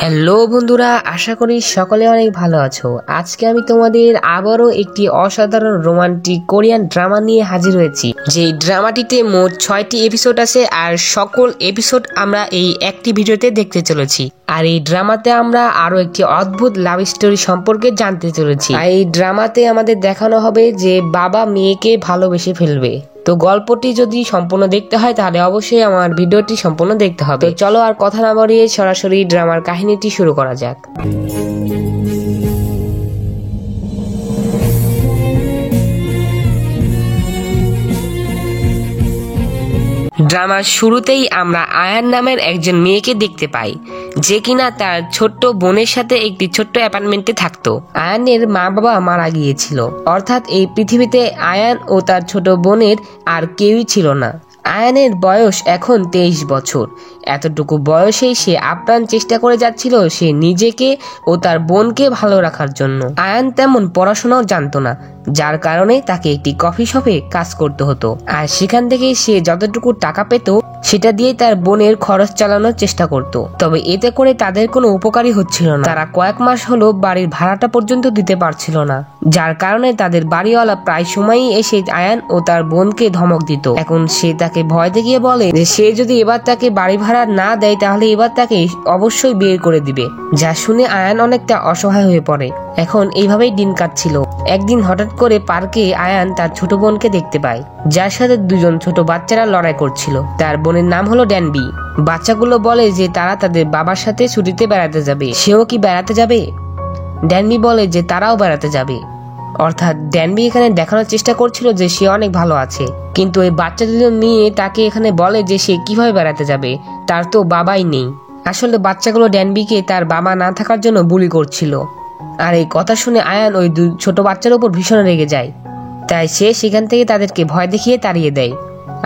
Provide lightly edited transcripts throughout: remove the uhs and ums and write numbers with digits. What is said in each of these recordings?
Hello বন্ধুরা, আশা করি সকলে অনেক ভালো আছো। আজকে আমি তোমাদের আবারও একটি অসাধারণ রোমান্টিক কোরিয়ান ড্রামা নিয়ে হাজির হয়েছি। যে ড্রামাটিতে মোট 6টি এপিসোড আছে আর সকল এপিসোড আমরা এই একটি ভিডিওতে দেখতে চলেছি। আর এই ড্রামাতে আমরা আরো একটি অদ্ভুত লাভ স্টোরি সম্পর্কে জানতে চলেছি। আর এই ড্রামাতে আমাদের দেখানো হবে যে বাবা মেয়েকে ভালোবেসে ফেলবে। তো গল্পটি যদি সম্পূর্ণ দেখতে হয় তাহলে অবশ্যই আমার ভিডিওটি সম্পূর্ণ দেখতে হবে। চলো আর কথা না বাড়িয়ে সরাসরি ড্রামার কাহিনীটি শুরু করা যাক। ড্রামার শুরুতেই আমরা আয়ান নামের একজন মেয়েকে দেখতে পাই, যে কিনা তার ছোট্ট বোনের সাথে একটি ছোট্ট অ্যাপার্টমেন্টে থাকতো। আয়ানের মা বাবা মারা গিয়েছিল, অর্থাৎ এই পৃথিবীতে আয়ান ও তার ছোট বোনের আর কেউই ছিল না। আয়ানের বয়স এখন 23 বছর। এতটুকু বয়সেই সে আপ্রাণ চেষ্টা করে যাচ্ছিল সে নিজেকে ও তার বোনকে ভালো রাখার জন্য। আয়ান তেমন পড়াশোনাও জানতো না, যার কারণে তাকে একটি কফি শপে কাজ করতে হতো। আর সেখান থেকে সে যতটুকু টাকা পেত সেটা দিয়ে তার বোনের খরচ চালানোর চেষ্টা করত। তবে এতে করে তাদের কোনো উপকারই হচ্ছিল না। তারা কয়েক মাস হলো বাড়ির ভাড়াটা পর্যন্ত দিতে পারছিল না, যার কারণে তাদের বাড়িওয়ালা প্রায় সময়ই এসে আয়ান ও তার বোনকে ধমক দিত। এখন সে তাকে ভয় দেখিয়ে বলে যে সে যদি এবার তাকে বাড়ি ভাড়া না দেয় তাহলে এবার তাকে অবশ্যই বের করে দিবে। যা শুনে আয়ান অনেকটা অসহায় হয়ে পড়ে। এখন এইভাবেই দিন কাটছিল। একদিন হঠাৎ করে পার্কে আয়ান তার ছোট বোনকে দেখতে পায়, যার সাথে দুজন ছোট বাচ্চারা লড়াই করছিল। তার বোনের নাম হলো ড্যানবি। বাচ্চাগুলো বলে যে তারা তাদের বাবার সাথে ছুটিতে বেড়াতে যাবে। সেও কি বেড়াতে যাবে? ড্যানবি বলে যে তারাও বেড়াতে যাবে। অর্থাৎ ড্যানবি এখানে দেখানোর চেষ্টা করছিল যে সে অনেক ভালো আছে, কিন্তু এই বাচ্চা দুজন নিয়ে তাকে এখানে বলে যে সে কিভাবে বেড়াতে যাবে, তার তো বাবাই নেই। আসলে বাচ্চাগুলো ড্যানবিকে তার বাবা না থাকার জন্য বুলি করছিল। আর এই কথা শুনে আয়ান ওই ছোট বাচ্চার উপর ভীষণ রেগে যায়। তাই সে সেখান থেকে তাদেরকে ভয় দেখিয়ে তাড়িয়ে দেয়।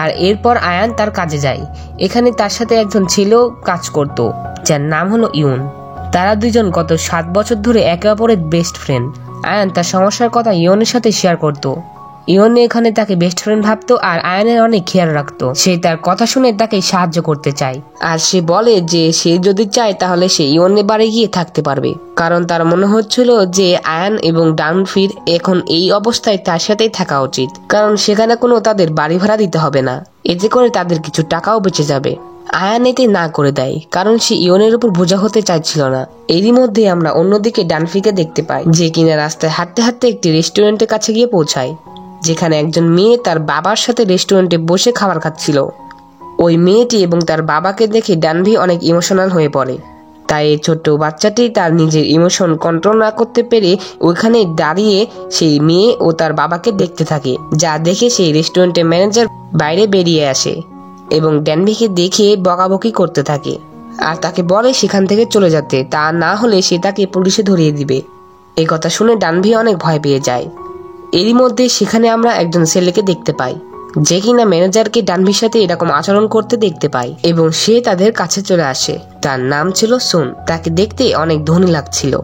আর এরপর আয়ান তার কাজে যায়। এখানে তার সাথে একজন ছেলেও কাজ করত, যার নাম হলো ইউন। তারা দুজন গত 7 বছর ধরে একে অপরের বেস্ট ফ্রেন্ড। আয়ান তার সমস্যার কথা ইয়নের সাথে শেয়ার করত। ইয়ন এখানে তাকে বেস্ট ফ্রেন্ড ভাবতো আর আয়ানের অনেক খেয়াল রাখতো। সে তার কথা শুনে তাকে সাহায্য করতে চায়। আর সে বলে যে সে যদি চায় তাহলে সে ইয়নের বাড়ি গিয়ে থাকতে পারবে, কারণ তার মনে হচ্ছিল যে আয়ান এবং ডানফির এখন এই অবস্থায় তার সাথেই থাকা উচিত, কারণ সেখানে কোনো তাদের বাড়ি ভাড়া দিতে হবে না। এতে করে তাদের কিছু টাকাও বেঁচে যাবে। আয়ান এতে না করে দেয়, কারণ সে ইয়নের উপর বোঝা হতে চাইছিল না। এরই মধ্যে আমরা অন্যদিকে ডানফিকে দেখতে পাই, যে কিনা রাস্তায় হাঁটতে হাঁটতে একটি রেস্টুরেন্টের কাছে গিয়ে পৌঁছায়, যেখানে একজন মেয়ে তার বাবার সাথে রেস্টুরেন্টে বসে খাবার খাচ্ছিল। ওই মেয়েটি এবং তার বাবাকে দেখে ডানভি অনেক ইমোশনাল হয়ে পড়ে। তাই এই ছোট্ট বাচ্চাটি তার নিজের ইমোশন কন্ট্রোল না করতে পেরে ওইখানে দাঁড়িয়ে সেই মেয়ে ও তার বাবাকে দেখতে থাকে। যা দেখে সেই রেস্টুরেন্টের ম্যানেজার বাইরে বেরিয়ে আসে এবং ডানভিকে দেখে বকাবকি করতে থাকে আর তাকে বলে সেখান থেকে চলে যেতে, তা না হলে সে তাকে পুলিশে ধরিয়ে দিবে। এই কথা শুনে ডানভি অনেক ভয় পেয়ে যায়। এরই মধ্যে সেখানে আমরা একজন ছেলেকে দেখতে পাই, যে কিনা ম্যানেজারকে ডানভির সাথে এরকম আচরণ করতে দেখতে পাই এবং সে তাদের কাছে চলে আসে। তার নাম ছিল সুন। তাকে দেখতে অনেক ধনী লাগছিল।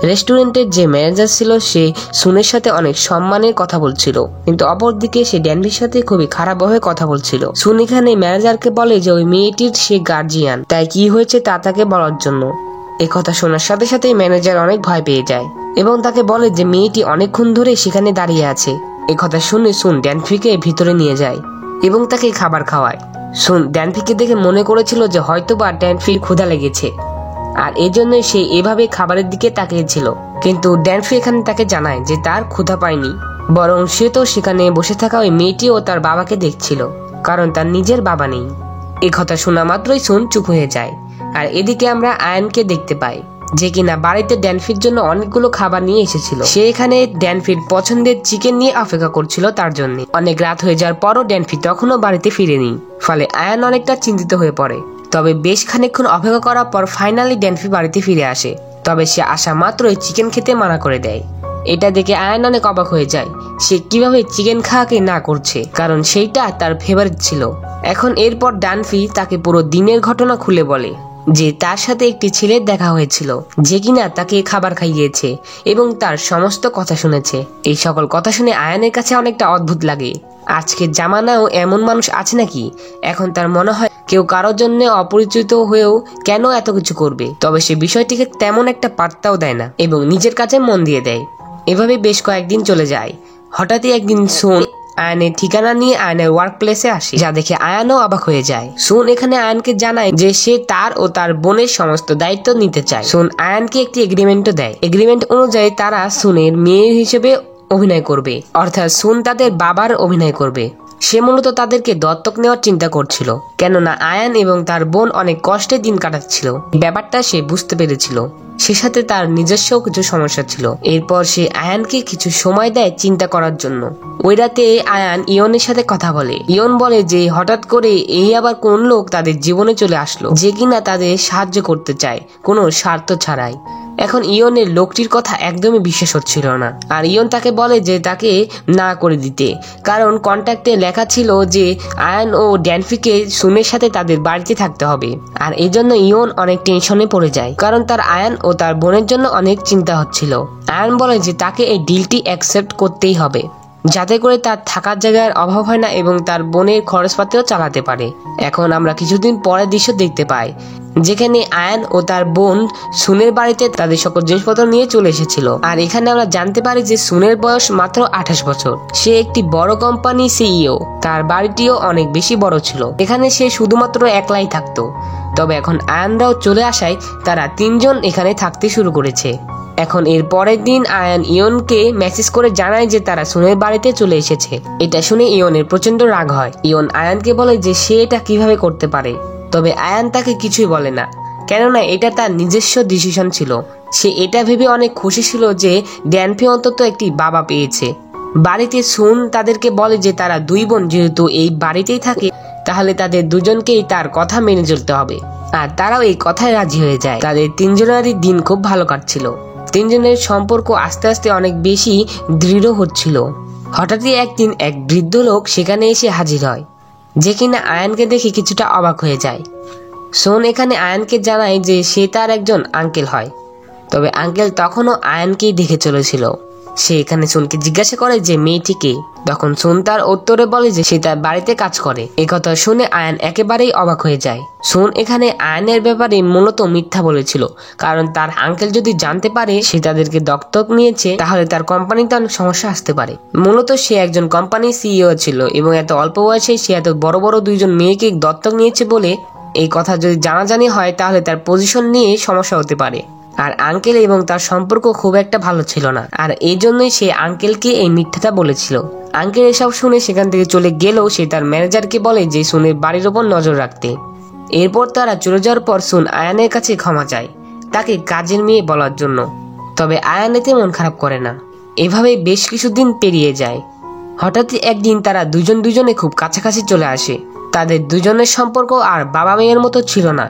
রেস্টুরেন্টের যে ম্যানেজার ছিল সে সুনের সাথে অনেক সম্মানের কথা বলছিল, কিন্তু অপরদিকে সে ড্যানভির সাথে খুবই খারাপভাবে কথা বলছিল। সুন এখানে ম্যানেজারকে বলে যে ওই মেয়েটির সে গার্জিয়ান, তাই কি হয়েছে তা তাকে বলার জন্য। এ কথা শোনার সাথে সাথে ম্যানেজার অনেক ভয় পেয়ে যায় এবং তাকে বলে যে মেয়েটি অনেকক্ষণ ধরে সেখানে দাঁড়িয়ে আছে। এ কথা শুনে সুন ড্যানফিকে ভিতরে নিয়ে যায় এবং তাকে খাবার খাওয়ায়। সুন ড্যানফিকে দেখে মনে করেছিল যে হয়তোবা ড্যানফির ক্ষুধা লেগেছে, আর এজন্যই সে এভাবে খাবারের দিকে তাকিয়েছিল। কিন্তু ড্যানফি এখানে তাকে জানায় যে তার ক্ষুধা পায়নি, বরং সে তো সেখানে বসে থাকা ওই মেয়েটি ও তার বাবাকে দেখছিল, কারণ তার নিজের বাবা নেই। এ কথা শোনা মাত্রই সুন চুপ হয়ে যায়। আর এদিকে আমরা আয়ানকে দেখতে পাই, যে কিনা বাড়িতে ড্যানফির জন্য অনেকগুলো খাবার নিয়ে এসেছিল। সে এখানে ড্যানফির পছন্দের চিকেন নিয়ে অপেক্ষা করছিল তার জন্য। অনেক রাত হয়ে যাওয়ার পরও ড্যানফি তখনও বাড়িতে ফিরেনি, ফলে আয়ান অনেকটা চিন্তিত হয়ে পড়ে। তবে বেশ খানিকক্ষণ অপেক্ষা করার পর ফাইনালি ড্যানফি বাড়িতে ফিরে আসে। তবে সে আসা মাত্রই চিকেন খেতে মানা করে দেয়। এটা দেখে আয়ান অনেক অবাক হয়ে যায়। সে কিভাবে চিকেন খাওয়াকে না করছে, কারণ সেইটা তার ফেভারিট ছিল। এখন এরপর ডানফি তাকে পুরো দিনের ঘটনা খুলে বলে যে তার সাথে একটি ছেলের দেখা হয়েছিল, যে কিনা তাকে খাবার খাইয়েছে এবং তার সমস্ত কথা শুনেছে। এই সকল কথা শুনে আয়ানের কাছে অনেকটা অদ্ভুত লাগে। আজকের জামানাও এমন মানুষ আছে নাকি? এখন তার মনে হয় কেউ কারোর জন্য অপরিচিত হয়েও কেন এত কিছু করবে। তবে সে বিষয়টিকে তেমন একটা পাত্তাও দেয় না এবং নিজের কাছে মন দিয়ে দেয়। এভাবে বেশ কয়েকদিন চলে যায়। হঠাৎই একদিন সুন আয়ানের ঠিকানা নিয়ে আয়ানের ওয়ার্ক প্লেসে আসে, যা দেখে আয়ানও অবাক হয়ে যায়। সুন এখানে আয়ানকে জানায় যে সে তার ও তার বোনের সমস্ত দায়িত্ব নিতে চায়। সুন আয়ানকে একটি এগ্রিমেন্টও দেয়। এগ্রিমেন্ট অনুযায়ী তারা সুনের মেয়ে হিসেবে অভিনয় করবে, অর্থাৎ সুন তাদের বাবার অভিনয় করবে। সে মূলত তাদেরকে দত্তক নেওয়ার চিন্তা করছিল, কেননা আয়ান এবং তার বোন অনেক কষ্টে দিন কাটাচ্ছিল। ব্যাপারটা সে বুঝতে পেরেছিল। সে সাথে তার নিজস্ব কিছু সমস্যা ছিল। এরপর সে আয়ানকে কিছু সময় দেয় চিন্তা করার জন্য। ওই রাতে আয়ান ইয়নের সাথে কথা বলে। ইয়ন বলে যে হঠাৎ করে এই আবার কোন লোক তাদের জীবনে চলে আসলো, যে কিনা তাদের সাহায্য করতে চায় কোনো স্বার্থ ছাড়াই। এখন ইয়নের লোকটির কথা একদমই বিশ্বাস হচ্ছিল না, আর ইয়ন তাকে বলে যে তাকে না করে দিতে, কারণ কন্ট্রাক্টে লেখা ছিল যে আয়ান ও ড্যানফিকে সুনের সাথে তাদের বাড়িতে থাকতে হবে। আর এই জন্য ইয়ন অনেক টেনশনে পড়ে যায়, কারণ তার আয়ান ও তার বোনের জন্য অনেক চিন্তা হচ্ছিল। আয়ান বলে যে তাকে এই ডিলটি অ্যাকসেপ্ট করতেই হবে, যাতে করে তার থাকার জায়গার অভাব হয় না এবং তার বোনের খরচপাতিও চালাতে পারে। এখন আমরা কিছুদিন পরের দৃশ্য দেখতে পাই, যেখানে আয়ান ও তার বোন সুনের বাড়িতে তাদের সকল জিনিসপত্র নিয়ে চলে এসেছিল। আর এখানে আমরা জানতে পারি যে সুনের বয়স মাত্র 28 বছর। সে একটি বড় কোম্পানি সিইও। তার বাড়িটিও অনেক বেশি বড় ছিল। এখানে সে শুধুমাত্র একলাই থাকতো। তবে এখন আয়ানরাও চলে আসায় তারা 3 জন এখানে থাকতে শুরু করেছে। এখন এর পরের দিন আয়ান ইয়নকে মেসেজ করে জানায় যে তারা সুনের বাড়িতে চলে এসেছে। এটা শুনে ইয়নের প্রচন্ড রাগ হয়। ইয়ন আয়ানকে বলে যে সে এটা কিভাবে করতে পারে, তবে আয়ান তাকে কিছুই বলে না, কেননা এটা তার নিজস্ব ডিসিশন ছিল। সে এটা ভেবে অনেক খুশি ছিল যে ড্যানফি অন্তত একটি বাবা পেয়েছে। বাড়িতে সুন তাদেরকে বলে যে তারা 2 বোন যেহেতু এই বাড়িতেই থাকে, তাহলে তাদের দুজনকেই তার কথা মেনে চলতে হবে। আর তারাও এই কথায় রাজি হয়ে যায়। তাদের 3 জনেরই দিন খুব ভালো কাটছিল। 3 জনের সম্পর্ক আস্তে আস্তে অনেক বেশি দৃঢ় হচ্ছিল। হঠাৎই একদিন এক বৃদ্ধ লোক সেখানে এসে হাজির হয়, যে কিনা আয়ানকে দেখে কিছুটা অবাক হয়ে যায়। সোন এখানে আয়ানকে জানায় যে সে তার একজন আঙ্কেল হয়। তবে আঙ্কেল তখনও আয়ানকেই দেখে চলেছিল। সে এখানে সোনকে জিজ্ঞাসা করে যে মেয়েটি কে। তখন সোন তার উত্তরে বলে যে সে তার বাড়িতে কাজ করে। একথা শুনে আয়ান একেবারেই অবাক হয়ে যায়। সোন এখানে আয়ানের ব্যাপারে মূলত মিথ্যা বলেছিল, কারণ তার আঙ্কেল যদি জানতে পারে সে তাদেরকে দত্তক নিয়েছে, তাহলে তার কোম্পানিতে অনেক সমস্যা আসতে পারে। মূলত সে একজন কোম্পানির সিইও ছিল এবং এত অল্প বয়সে সে এত বড় বড় 2 জন মেয়েকে দত্তক নিয়েছে বলে এই কথা যদি জানাজানি হয়, তাহলে তার পজিশন নিয়ে সমস্যা হতে পারে। আর আঙ্কেল এবং তার সম্পর্ক খুব একটা ভালো ছিল না, আর এই জন্যই সে আঙ্কেলকে এই মিথ্যাটা বলেছিল। আঙ্কেল এসব শুনে সেখান থেকে চলে গেলেও সে তার ম্যানেজারকে বলে যে সুনের বাড়ির ওপর নজর রাখতে। এরপর তারা চলে যাওয়ার পর সুন আয়ানের কাছে ক্ষমা চায় তাকে কাজের মেয়ে বলার জন্য। তবে আয়ান এতে মন খারাপ করে না। এভাবেই বেশ কিছুদিন পেরিয়ে যায়। হঠাৎই একদিন তারা দুজনে খুব কাছাকাছি চলে আসে। তাদের দুজনের সম্পর্ক আর বাবা মেয়ের মতো ছিল না,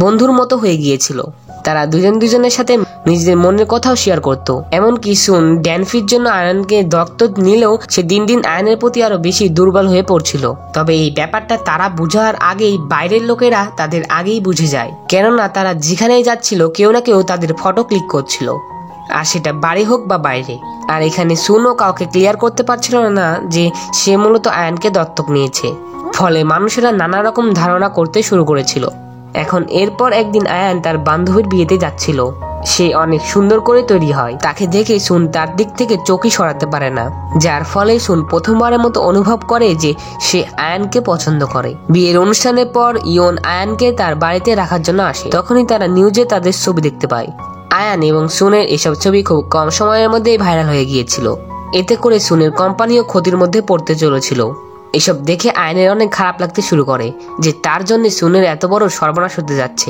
বন্ধুর মতো হয়ে গিয়েছিল। তারা দুজনের সাথে নিজেদের মনের কথাও শেয়ার করত। এমনকি সুন ড্যানফির জন্য আয়ানকে দত্তক নিলেও সে দিন দিন আয়ানের প্রতি আরো বেশি দুর্বল হয়ে পড়ছিল। তবে এই ব্যাপারটা তারা বুঝার আগেই বাইরের লোকেরা তাদের আগেই বুঝে যায়, কেননা তারা যেখানেই যাচ্ছিল কেউ না কেউ তাদের ফটো ক্লিক করছিল, আর সেটা বাড়ি হোক বা বাইরে। আর এখানে সুনও কাউকে ক্লিয়ার করতে পারছিল না যে সে মূলত আয়ানকে দত্তক নিয়েছে। ফলে মানুষেরা নানা রকম ধারণা করতে শুরু করেছিল। এখন এরপর একদিন আয়ান তার বান্ধবীর বিয়েতে যাচ্ছিল। সে অনেক সুন্দর করে তৈরি হয়। তাকে দেখে সুন তার দিক থেকে চোখই সরাতে পারে না, যার ফলে সুন প্রথমবারের মতো অনুভব করে যে সে আয়ানকে পছন্দ করে। বিয়ের অনুষ্ঠানের পর ইয়ন আয়ানকে তার বাড়িতে রাখার জন্য আসে। তখনই তারা নিউজে তাদের ছবি দেখতে পায়। আয়ান এবং সুনের এসব ছবি খুব কম সময়ের মধ্যেই ভাইরাল হয়ে গিয়েছিল। এতে করে সুনের কোম্পানিও ক্ষতির মধ্যে পড়তে চলেছিল। এসব দেখে আয়ানের অনেক খারাপ লাগতে শুরু করে যে তার জন্য সুনের এত বড় সর্বনাশ হতে যাচ্ছে।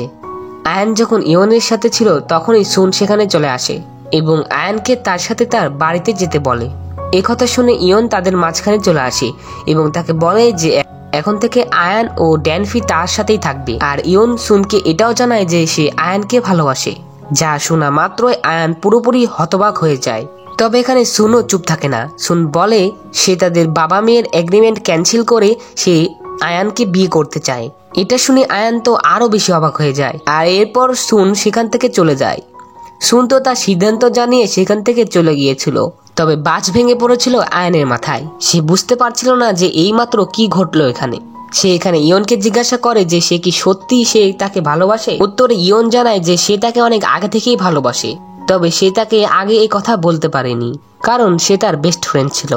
আয়ান যখন ইয়নের সাথে ছিল তখনই সুন সেখানে চলে আসে এবং আয়ানকে তার সাথে তার বাড়িতে যেতে বলে। একথা শুনে ইয়ন তাদের মাঝখানে চলে আসে এবং তাকে বলে যে এখন থেকে আয়ান ও ড্যানফি তার সাথেই থাকবে। আর ইয়ন সুনকে এটাও জানায় যে সে আয়ানকে ভালোবাসে, যা শোনা মাত্রই আয়ান পুরোপুরি হতবাক হয়ে যায়। তবে এখানে সুনও চুপ থাকে না। সুন বলে সে তাদের বাবা মেয়ের এগ্রিমেন্ট ক্যান্সেল করে সে আয়ানকে বিয়ে করতে চায়। এটা শুনে আয়ান তো আরো বেশি অবাক হয়ে যায়। আর এরপর সুন সেখান থেকে চলে যায়। সুন তো তার সিদ্ধান্ত জানিয়ে সেখান থেকে চলে গিয়েছিল। তবে বাজ ভেঙে পড়েছিল আয়ানের মাথায়। সে বুঝতে পারছিল না যে এইমাত্র কি ঘটলো এখানে। সে এখানে ইয়নকে জিজ্ঞাসা করে যে সে কি সত্যি সে তাকে ভালোবাসে। উত্তরে ইয়ন জানায় যে সে তাকে অনেক আগে থেকেই ভালোবাসে, তবে সে তাকে আগে এই কথা বলতে পারেনি কারণ সে তার বেস্ট ফ্রেন্ড ছিল।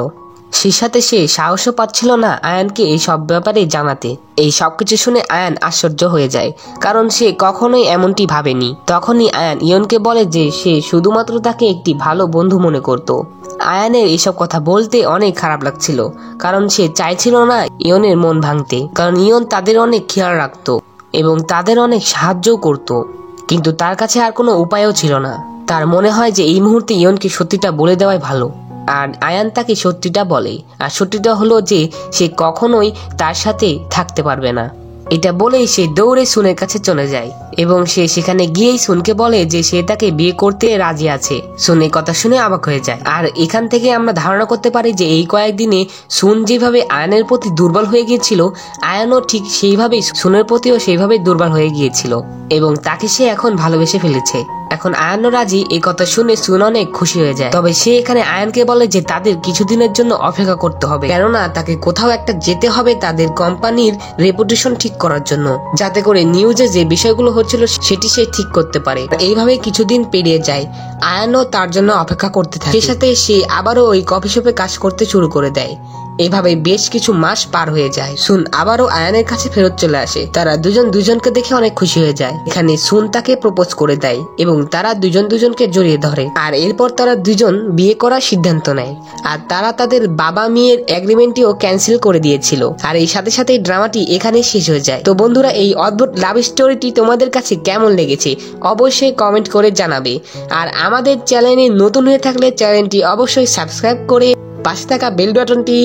সে সাথে সে সাহসও পাচ্ছিল না আয়ানকে এই সব ব্যাপারে জানাতে। এই সবকিছু শুনে আয়ান আশ্চর্য হয়ে যায় কারণ সে কখনোই এমনটি ভাবেনি। তখনই আয়ান ইয়নকে বলে যে সে শুধুমাত্র তাকে একটি ভালো বন্ধু মনে করত। আয়ানের এসব কথা বলতে অনেক খারাপ লাগছিল কারণ সে চাইছিল না ইয়নের মন ভাঙতে, কারণ ইয়ন তাদের অনেক খেয়াল রাখতো এবং তাদের অনেক সাহায্যও করত, কিন্তু তার কাছে আর কোনো উপায়ও ছিল না। তার মনে হয় যে এই মুহূর্তে ইয়নকে সত্যিটা বলে দেওয়াই ভালো। আর আয়ান তাকে সত্যিটা বলে, আর সত্যিটা হলো যে সে কখনোই তার সাথে থাকতে পারবে না। এটা বলেই সে দৌড়ে সুনের কাছে চলে যায় এবং সে সেখানে গিয়েই সুনকে বলে যে সে তাকে বিয়ে করতে রাজি আছে। সুন এই কথা শুনে অবাক হয়ে যায়। আর এখান থেকে আমরা ধারণা করতে পারি যে এই কয়েকদিনে সুন যেভাবে আয়ানের প্রতি দুর্বল হয়ে গিয়েছিল, আয়ানও ঠিক সেইভাবেই সুনের প্রতিও সেইভাবে দুর্বল হয়ে গিয়েছিল এবং তাকে সে এখন ভালোবেসে ফেলেছে। এখন আয়ানও রাজি। এই কথা শুনে সুন অনেক খুশি হয়ে যায়। তবে সে এখানে আয়ানকে বলে যে তাদের কিছুদিনের জন্য অপেক্ষা করতে হবে, কেননা তাকে কোথাও একটা যেতে হবে তাদের কোম্পানির রেপুটেশন ঠিক করার জন্য, যাতে করে নিউজে যে বিষয়গুলো হচ্ছিল সেটি সে ঠিক করতে পারে। এইভাবে কিছুদিন পেরিয়ে যায়। আয়ানও তার জন্য অপেক্ষা করতে থাকে। সেই সাথে সে আবারও ওই কফি শপে কাজ করতে শুরু করে দেয়। এভাবে বেশ কিছু মাস পার হয়ে যায়। সুন আবারও আয়ানের কাছে ফেরত চলে আসে। তারা দুজন দুজনকে দেখে অনেক খুশি হয়ে যায়। এখানে সুন তাকে প্রপোজ করে দেয় এবং তারা দুজন দুজনকে জড়িয়ে ধরে। আর এরপর তারা দুজন বিয়ে করার সিদ্ধান্ত নেয়। আর তারা তাদের বাবা মেয়ের এগ্রিমেন্টটিও ক্যান্সেল করে দিয়েছিল। আর এই সাথে সাথে ড্রামাটি এখানে শেষ হয়ে যায়। তো বন্ধুরা, এই অদ্ভুত লাভ স্টোরিটি তোমাদের কাছে কেমন লেগেছে অবশ্যই কমেন্ট করে জানাবে। আর আমাদের চ্যানেলে নতুন হয়ে থাকলে চ্যানেলটি অবশ্যই সাবস্ক্রাইব করে পাশে থাকা বেল বাটনটি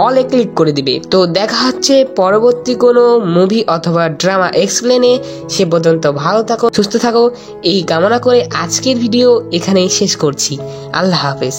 অলে ক্লিক করে দিবে। তো দেখা হচ্ছে পরবর্তী কোনো মুভি অথবা ড্রামা এক্সপ্লেনে। সে পর্যন্ত ভালো থাকো, সুস্থ থাকো এই কামনা করে আজকের ভিডিও এখানেই শেষ করছি। আল্লাহ হাফেজ।